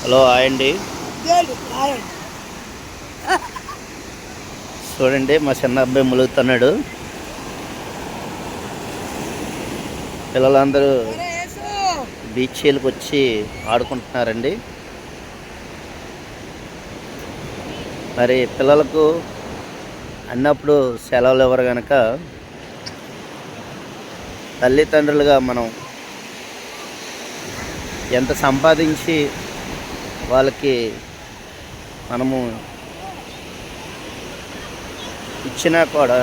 Hello hi అండి. చూడండి మా చిన్న అబ్బాయి ములుగుతున్నాడు. పిల్లలందరూ బీచ్లకు వచ్చి ఆడుకుంటున్నారండి. మరి పిల్లలకు అన్నప్పుడు సెలవులు ఇవ్వరు కనుక తల్లిదండ్రులుగా మనం ఎంత సంపాదించి వాళ్ళకి మనము ఇచ్చినా కూడా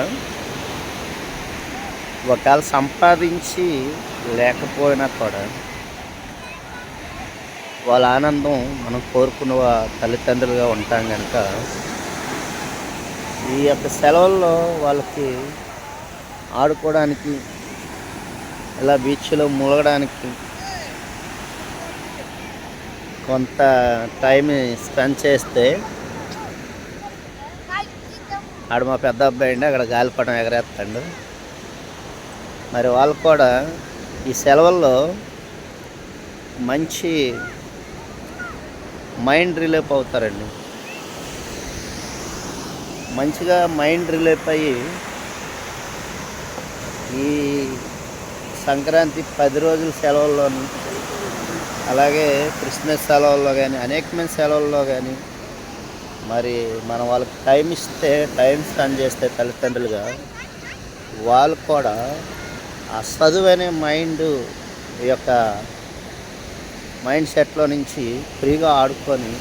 ఒకవేళ సంపాదించి లేకపోయినా కూడా వాళ్ళ ఆనందం మనం కోరుకున్న తల్లిదండ్రులుగా ఉంటాం కనుక ఈ యొక్క సెలవుల్లో వాళ్ళకి ఆడుకోవడానికి ఇలా బీచ్లో మునగడానికి కొంత టైం స్పెండ్ చేస్తే ఆడ మా పెద్ద అబ్బాయి అండి అక్కడ గాలిపటం ఎగరేస్తాడు. మరి వాళ్ళు కూడా ఈ సెలవుల్లో మంచి మైండ్ రిలీఫ్ అవుతారండి. మంచిగా మైండ్ రిలీఫ్ అయ్యి ఈ సంక్రాంతి 10 రోజుల సెలవుల్లోని అలాగే క్రిస్మస్ సెలవుల్లో కానీ అనేకమైన సెలవుల్లో కానీ మరి మనం వాళ్ళకి టైం ఇస్తే టైం స్పెండ్ చేస్తే తల్లిదండ్రులుగా వాళ్ళు కూడా ఆ చదువనే యొక్క మైండ్ సెట్లో నుంచి ఫ్రీగా ఆడుకొని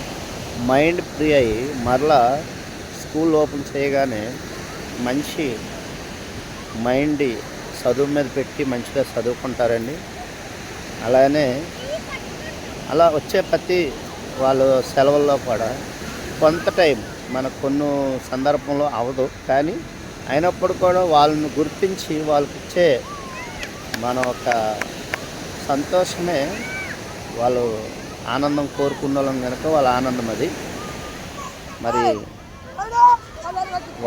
మైండ్ ఫ్రీ అయ్యి మరలా స్కూల్ ఓపెన్ చేయగానే మంచి మైండ్ చదువు మీద పెట్టి మంచిగా చదువుకుంటారండి. అలానే అలా వచ్చే ప్రతి వాళ్ళు సెలవుల్లో కూడా కొంత టైం మనకు కొన్ని సందర్భంలో అవ్వదు, కానీ అయినప్పుడు కూడా వాళ్ళని గుర్తించి వాళ్ళకి ఇచ్చే మన ఒక సంతోషమే వాళ్ళు ఆనందం కోరుకున్న వాళ్ళం కనుక వాళ్ళ ఆనందం అది. మరి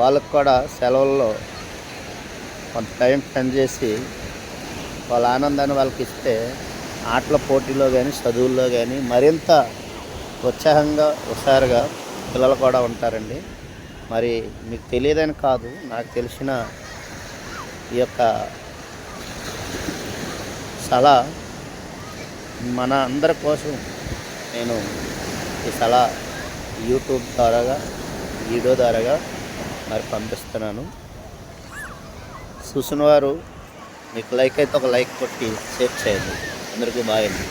వాళ్ళకు కూడా సెలవుల్లో కొంత టైం స్పెండ్ చేసి వాళ్ళ ఆనందాన్ని వాళ్ళకి ఇస్తే ఆటల పోటీలో కానీ చదువుల్లో కానీ మరింత ఉత్సాహంగా హుషారుగా పిల్లలు కూడా ఉంటారండి. మరి మీకు తెలియదని కాదు, నాకు తెలిసిన ఈ యొక్క సలహా మన అందరి కోసం నేను ఈ సలహా యూట్యూబ్ ద్వారాగా వీడియో ద్వారాగా మరి పంపిస్తున్నాను. చూసిన వారు మీకు లైక్ అయితే ఒక లైక్ కొట్టి షేర్ చేయండి. అందరికీ బాయ్ అండి.